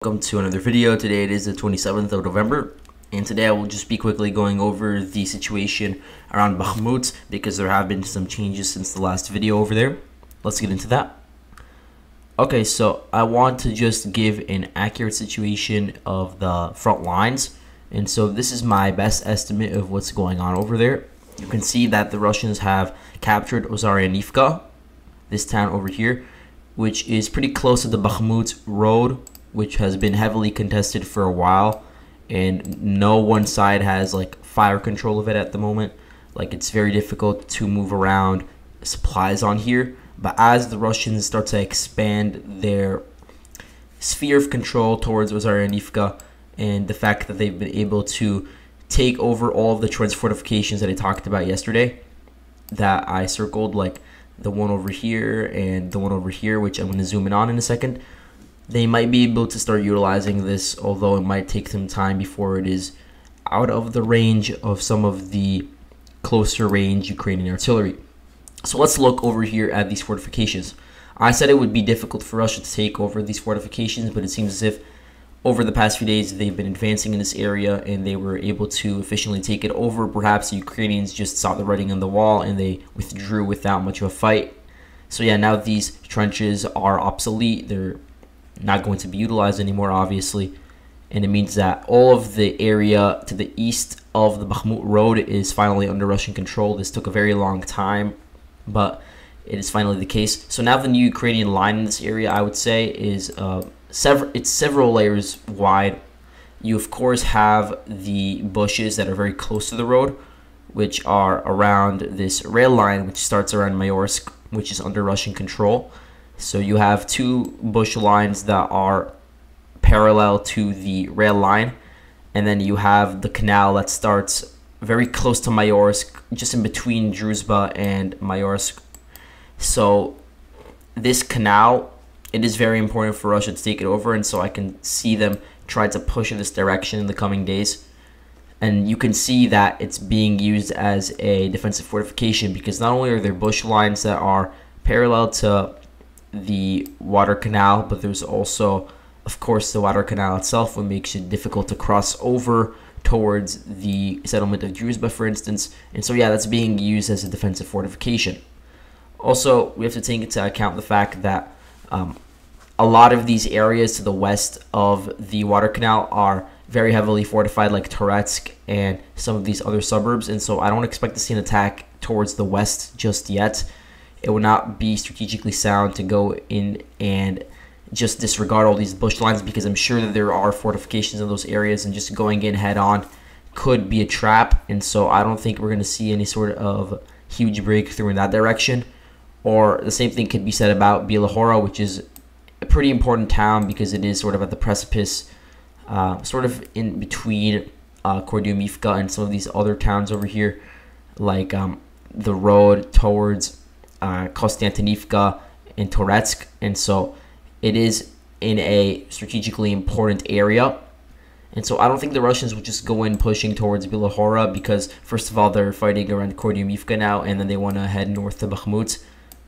Welcome to another video. Today it is the 27th of November, and today I will just be quickly going over the situation around Bakhmut because there have been some changes since the last video over there. Let's get into that. Okay, so I want to just give an accurate situation of the front lines, and so this is my best estimate of what's going on over there. You can see that the Russians have captured Ozaryanivka, this town over here, which is pretty close to the Bakhmut road, which has been heavily contested for a while, and no one side has like fire control of it at the moment. Like, it's very difficult to move around supplies on here. But as the Russians start to expand their sphere of control towards Ozaryanivka, and the fact that they've been able to take over all of the trench fortifications that I talked about yesterday, that I circled, like the one over here and the one over here, which I'm going to zoom in on in a second, they might be able to start utilizing this, although it might take some time before it is out of the range of some of the closer range Ukrainian artillery. So let's look over here at these fortifications. I said it would be difficult for Russia to take over these fortifications, but it seems as if over the past few days they've been advancing in this area and they were able to efficiently take it over. Perhaps the Ukrainians just saw the writing on the wall and they withdrew without much of a fight. So yeah, now these trenches are obsolete. They're not going to be utilized anymore, obviously, and it means that all of the area to the east of the Bakhmut road is finally under Russian control. This took a very long time, but it is finally the case. So now the new Ukrainian line in this area, I would say, is several layers wide. You of course have the bushes that are very close to the road, which are around this rail line, which starts around Mayorsk, which is under Russian control. So you have two bush lines that are parallel to the rail line, and then you have the canal that starts very close to Mayorsk, just in between Druzhba and Mayorsk. So this canal, it is very important for Russia to take it over, and so I can see them try to push in this direction in the coming days. And you can see that it's being used as a defensive fortification, because not only are there bush lines that are parallel to the water canal, but there's also, of course, the water canal itself, what makes it difficult to cross over towards the settlement of Druzhba, for instance. And so yeah, that's being used as a defensive fortification. Also, we have to take into account the fact that a lot of these areas to the west of the water canal are very heavily fortified, like Toretsk and some of these other suburbs, and so I don't expect to see an attack towards the west just yet. It would not be strategically sound to go in and just disregard all these bush lines, because I'm sure that there are fortifications in those areas, and just going in head on could be a trap. And so I don't think we're going to see any sort of huge breakthrough in that direction. Or the same thing could be said about Bielahora, which is a pretty important town because it is sort of at the precipice, sort of in between Kordyumivka and some of these other towns over here, like the road towards Kostantinivka and Toretsk. And so it is in a strategically important area, and so I don't think the Russians would just go in pushing towards Bielahora, because first of all, they're fighting around Kordyumivka now, and then they want to head north to Bakhmut.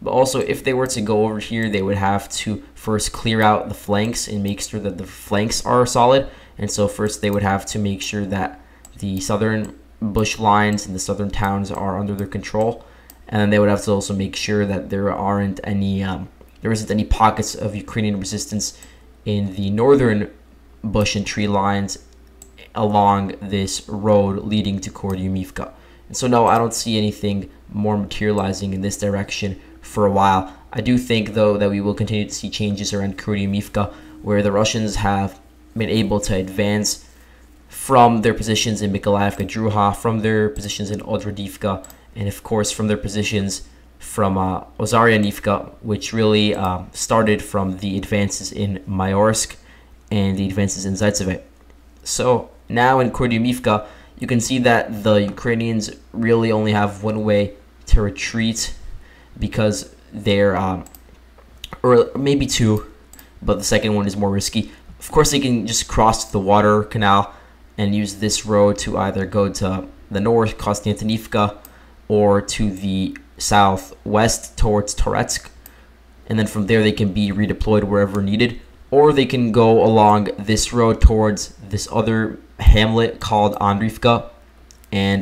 But also, if they were to go over here, they would have to first clear out the flanks and make sure that the flanks are solid. And so first they would have to make sure that the southern bush lines and the southern towns are under their control. And then they would have to also make sure that there isn't any pockets of Ukrainian resistance in the northern bush and tree lines along this road leading to Kordyumivka. And so no, I don't see anything more materializing in this direction for a while. I do think, though, that we will continue to see changes around Kordyumivka, where the Russians have been able to advance from their positions in Mykolaievka Druha, from their positions in Odradivka, and of course from their positions from Ozaryanivka, which really started from the advances in Mayorsk and the advances in Zaitsev. So now in Kordyumivka, you can see that the Ukrainians really only have one way to retreat, because they're, or maybe two, but the second one is more risky. Of course, they can just cross the water canal and use this road to either go to the north, Kostantinivka, or to the southwest towards Toretsk, and then from there they can be redeployed wherever needed. or they can go along this road towards this other hamlet called Andrivka, and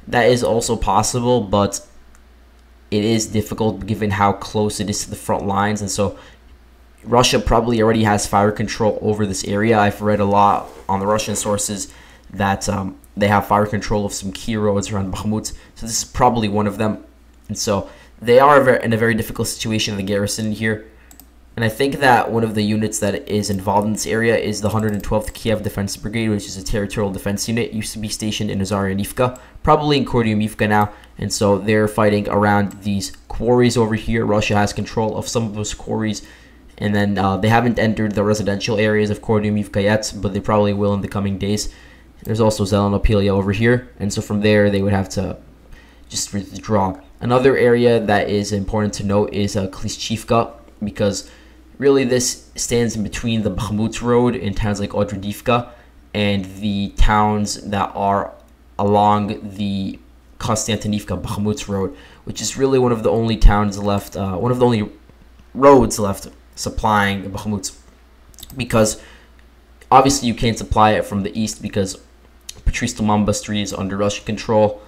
that is also possible, but it is difficult given how close it is to the front lines. And so Russia probably already has fire control over this area. I've read a lot on the Russian sources that they have fire control of some key roads around Bakhmut, so this is probably one of them. And so they are in a very difficult situation, the garrison here. And I think that one of the units that is involved in this area is the 112th Kiev Defense Brigade, which is a territorial defense unit. It used to be stationed in Nazaryanivka, probably in Kordiumivka now. And so they're fighting around these quarries over here. Russia has control of some of those quarries. And then they haven't entered the residential areas of Kordiumivka yet, but they probably will in the coming days. There's also Zelenopilia over here. And so from there, they would have to just withdraw. Another area that is important to note is Klishchivka, because really this stands in between the Bakhmut road in towns like Odradivka and the towns that are along the Konstantinivka Bakhmut road, which is really one of the only towns left, one of the only roads left supplying Bakhmut, because obviously you can't supply it from the east because Patrice-Lumumba Street is under Russian control.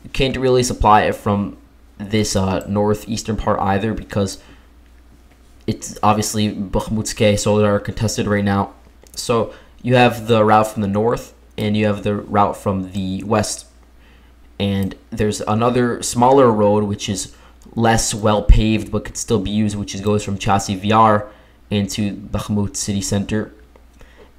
You can't really supply it from this northeastern part either, because it's obviously Bakhmutske Soledar are contested right now. So you have the route from the north and you have the route from the west. And there's another smaller road which is less well paved but could still be used, which goes from Chasiv Yar into Bakhmut city center.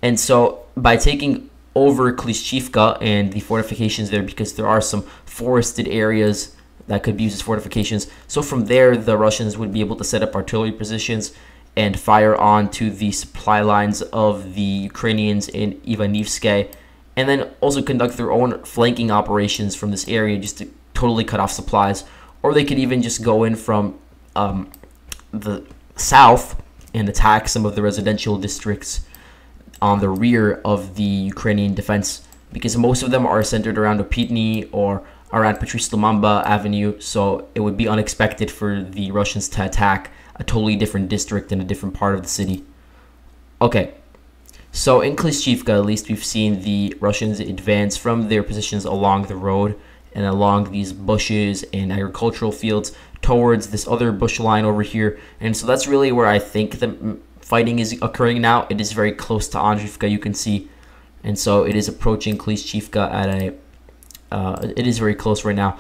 And so by taking over Klishchivka and the fortifications there, because there are some forested areas that could be used as fortifications, so from there the Russians would be able to set up artillery positions and fire on to the supply lines of the Ukrainians in Ivanivske, and then also conduct their own flanking operations from this area just to totally cut off supplies. Or they could even just go in from the south and attack some of the residential districts on the rear of the Ukrainian defense, because most of them are centered around Opitny or around Patrice Lumumba Avenue, so it would be unexpected for the Russians to attack a totally different district in a different part of the city. Okay, so in Klishchivka, at least, we've seen the Russians advance from their positions along the road and along these bushes and agricultural fields towards this other bush line over here. And so that's really where I think the fighting is occurring now. It is very close to Andrivka, you can see. And so it is approaching Klishchivka at a it is very close right now.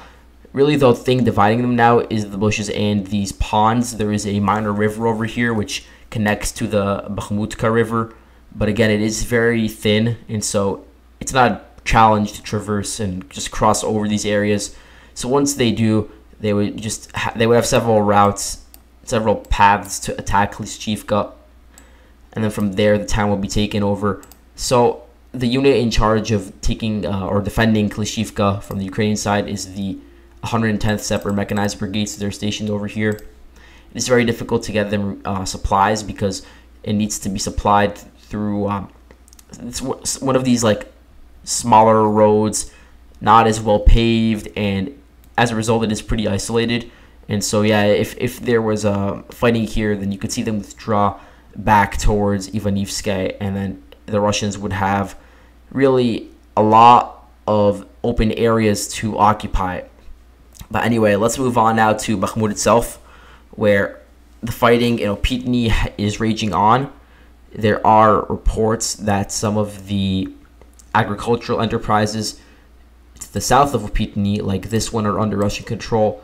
Really, the thing dividing them now is the bushes and these ponds. There is a minor river over here which connects to the Bakhmutka river, but again, it is very thin, and so it's not a challenge to traverse and just cross over these areas. So once they do, they would just they would have several routes, several paths to attack Klishchivka, and then from there the town will be taken over. So the unit in charge of taking or defending Klishchivka from the Ukrainian side is the 110th Separate Mechanized Brigade. So they're stationed over here. It's very difficult to get them supplies because it needs to be supplied through it's one of these like smaller roads, not as well paved, and as a result it is pretty isolated. And so yeah, if there was fighting here, then you could see them withdraw back towards Ivanivske, and then the Russians would have really a lot of open areas to occupy. But anyway, let's move on now to Bakhmut itself, where the fighting in Opitny is raging on. There are reports that some of the agricultural enterprises to the south of Opitny, like this one, are under Russian control.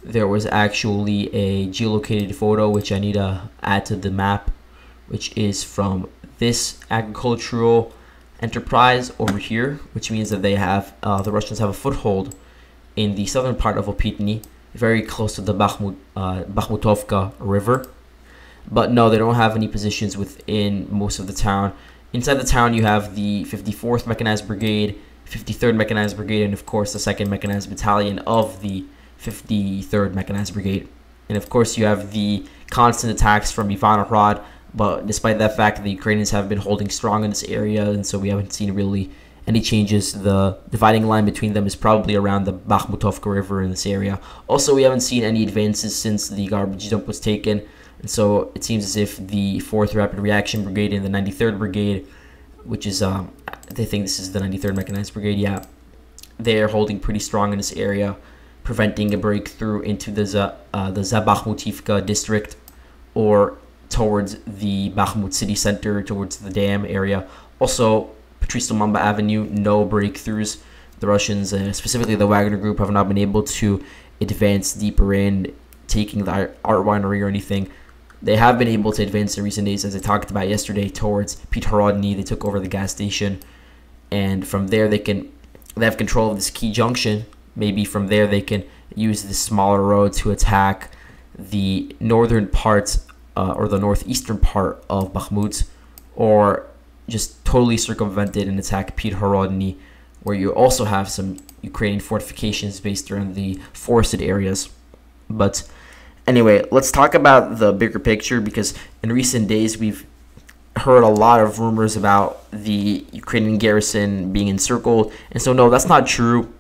There was actually a geolocated photo which I need to add to the map, which is from this agricultural enterprise over here, which means that they have the Russians have a foothold in the southern part of Opitny, very close to the Bakhmutovka river. But no, they don't have any positions within most of the town. Inside the town, you have the 54th Mechanized Brigade, 53rd Mechanized Brigade, and of course the 2nd Mechanized Battalion of the 53rd Mechanized Brigade. And of course you have the constant attacks from Ivanohrad, but despite that fact, the Ukrainians have been holding strong in this area, and so we haven't seen really any changes. The dividing line between them is probably around the Bakhmutovka river in this area. Also, we haven't seen any advances since the garbage dump was taken. And so it seems as if the 4th Rapid Reaction Brigade and the 93rd Brigade, which is, they think this is the 93rd Mechanized Brigade, yeah, they're holding pretty strong in this area, preventing a breakthrough into the Bakhmutivka district or towards the Bakhmut city center, towards the dam area. Also, Patrice Lumumba Avenue, no breakthroughs. The Russians, specifically the Wagner Group, have not been able to advance deeper in, taking the art winery or anything. They have been able to advance in recent days, as I talked about yesterday, towards Peterhorodny. They took over the gas station, and from there they have control of this key junction. Maybe from there they can use this smaller road to attack the northern parts or the northeastern part of Bakhmut, or just totally circumvent it and attack Peterhorodny, where you also have some Ukrainian fortifications based around the forested areas. But anyway, let's talk about the bigger picture, because in recent days we've heard a lot of rumors about the Ukrainian garrison being encircled. And so, no, that's not true.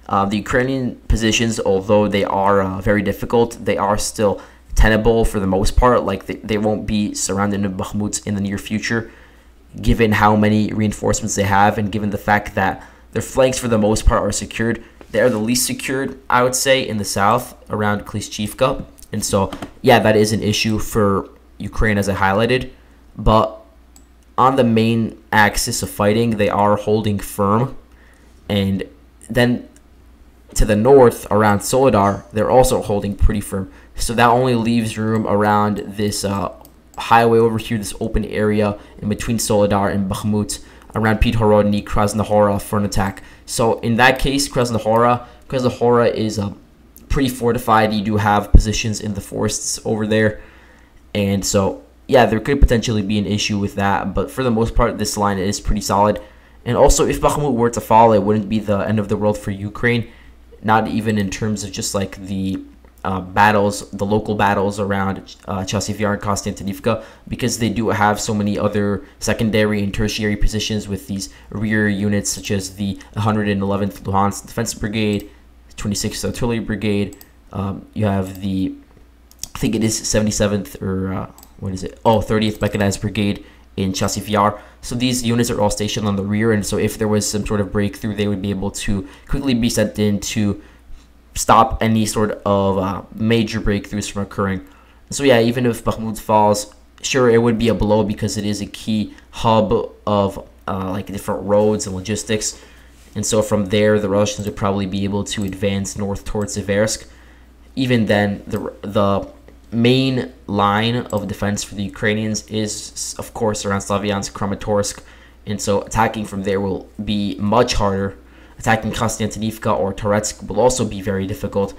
The Ukrainian positions, although they are very difficult, they are still tenable for the most part. Like, they won't be surrounded in Bakhmut in the near future, given how many reinforcements they have and given the fact that their flanks for the most part are secured. They are the least secured, I would say, in the south around Klishchivka. And so, yeah, that is an issue for Ukraine, as I highlighted. But on the main axis of fighting, they are holding firm. And then to the north, around Soledar, they're also holding pretty firm. So that only leaves room around this highway over here, this open area in between Soledar and Bakhmut, around Peterhorodny, Krasnohora for an attack. So in that case, Krasnohora is pretty fortified. You do have positions in the forests over there. And so, yeah, there could potentially be an issue with that. But for the most part, this line is pretty solid. And also, if Bakhmut were to fall, it wouldn't be the end of the world for Ukraine. Not even in terms of just like the battles, the local battles around Chasiv Yar and Konstantinivka, because they do have so many other secondary and tertiary positions with these rear units, such as the 111th Luhansk Defense Brigade, 26th Artillery Brigade. You have the, I think it is 77th or 30th Mechanized Brigade in Chasiv Yar. So these units are all stationed on the rear, and so if there was some sort of breakthrough, they would be able to quickly be sent in to stop any sort of major breakthroughs from occurring. So yeah, even if Bakhmut falls, sure, it would be a blow because it is a key hub of like different roads and logistics. And so from there, the Russians would probably be able to advance north towards Seversk. Even then, the main line of defense for the Ukrainians is, of course, around Slavyansk, Kramatorsk. And so attacking from there will be much harder. Attacking Konstantinivka or Toretsk will also be very difficult.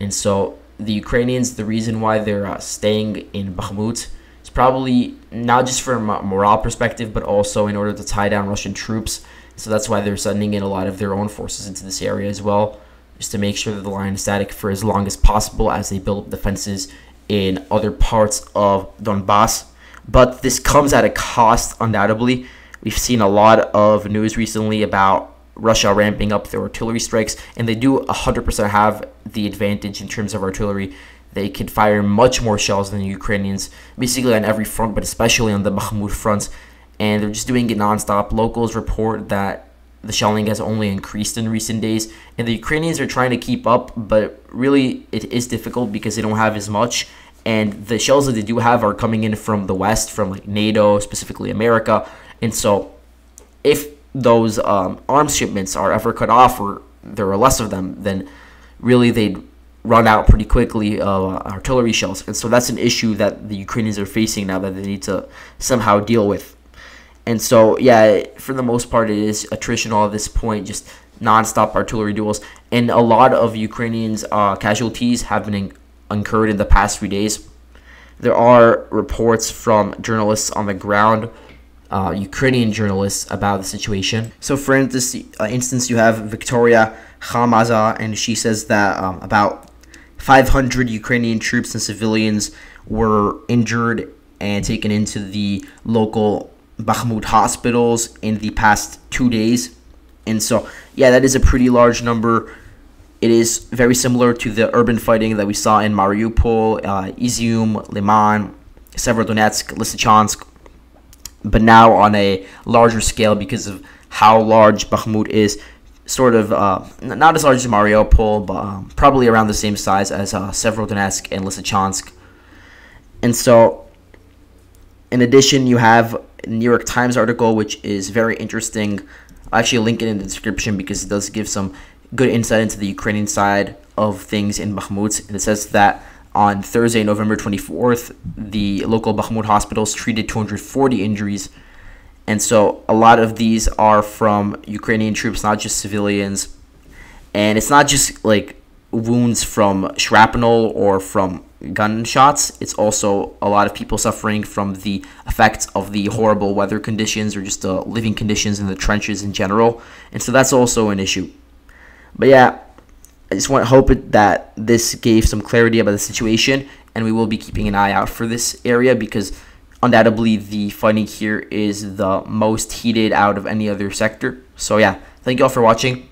And so the Ukrainians, the reason why they're staying in Bakhmut is probably not just from a morale perspective, but also in order to tie down Russian troops. So that's why they're sending in a lot of their own forces into this area as well, just to make sure that the line is static for as long as possible as they build up defenses in other parts of Donbass. But this comes at a cost, undoubtedly. We've seen a lot of news recently about Russia ramping up their artillery strikes, and they do 100% have the advantage in terms of artillery. They can fire much more shells than the Ukrainians, basically on every front, but especially on the Bakhmut front, and they're just doing it nonstop. Locals report that the shelling has only increased in recent days, and the Ukrainians are trying to keep up, but really it is difficult because they don't have as much, and the shells that they do have are coming in from the west, from like NATO, specifically America. And so if those arms shipments are ever cut off, or there are less of them, then really they'd run out pretty quickly of artillery shells. And so that's an issue that the Ukrainians are facing now that they need to somehow deal with. And so, yeah, for the most part, it is attritional at this point, just non-stop artillery duels. And a lot of Ukrainians' casualties have been incurred in the past few days. There are reports from journalists on the ground, Ukrainian journalists, about the situation. So for instance, you have Victoria Khamaza, and she says that about 500 Ukrainian troops and civilians were injured and taken into the local Bakhmut hospitals in the past 2 days. And so, yeah, that is a pretty large number. It is very similar to the urban fighting that we saw in Mariupol, Izium, Liman, Severodonetsk, Lysychansk, but now on a larger scale because of how large Bakhmut is. Sort of not as large as Mariupol, but probably around the same size as Severodonetsk and Lysychansk. And so, in addition, you have a New York Times article, which is very interesting. I'll actually link it in the description because it does give some good insight into the Ukrainian side of things in Bakhmut. And it says that on Thursday, November 24th, the local Bakhmut hospitals treated 240 injuries. And so a lot of these are from Ukrainian troops, not just civilians. And it's not just like wounds from shrapnel or from gunshots. It's also a lot of people suffering from the effects of the horrible weather conditions or just the living conditions in the trenches in general. And so that's also an issue. But yeah, I just want to hope that this gave some clarity about the situation, and we will be keeping an eye out for this area because undoubtedly the fighting here is the most heated out of any other sector. So yeah, thank you all for watching.